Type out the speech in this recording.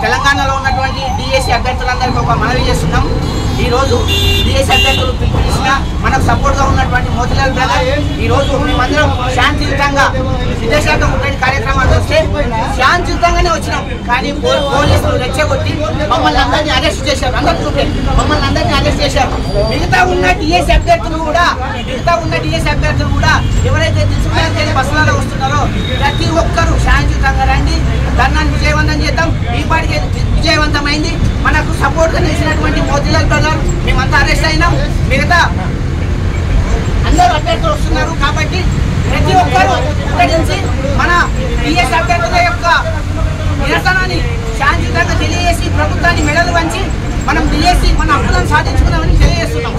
తెలంగాణలో ఉన్నటువంటి డిఎస్సి అభ్యర్థులందరికీ ఒక మనవి చేస్తున్నాం. ఈ రోజు డిఎస్సి అభ్యర్థులు పిలిచిన మనకు సపోర్ట్ గా ఉన్నటువంటి మోతిలాల్ బ్రదర్ ఈ రోజు మేమందరం శాంతియుతంగా విదేశాఖ ముట్టడి కార్యక్రమాలు వస్తే శాంతియుతంగానే వచ్చినాం. కానీ పోలీసులు రెచ్చగొట్టి మమ్మల్ని అందరినీ అరెస్ట్ చేశారు. మమ్మల్ని అందరినీ అరెస్ట్ చేశారు. మిగతా ఉన్న డిఎస్సి అభ్యర్థులు కూడా ఎవరైతే తీసుకునే బస్సులలో వస్తున్నారో ప్రతి ఒక్కరూ శాంతియుతంగా రండి, ధర్నాన్ని విజయవంతం చేద్దాం. ఈ పాటికి విజయవంతమైంది. మనకు సపోర్ట్ గా నిలిచినటువంటి మోతిలాల్ బ్రదర్ మేమంతా అరెస్ట్ అయినాం. మిగతా అందరూ అభ్యర్థులు వస్తున్నారు కాబట్టి ప్రతి ఒక్కరూ ప్రకటించి మన డిఎస్సి అభ్యర్థుల యొక్క నిరసనని శాంతియుతంగా తెలియజేసి ప్రభుత్వాన్ని మెడలు వంచి మనం డిఎస్సి మన హక్కులను సాధించుకున్నామని తెలియజేస్తున్నాం.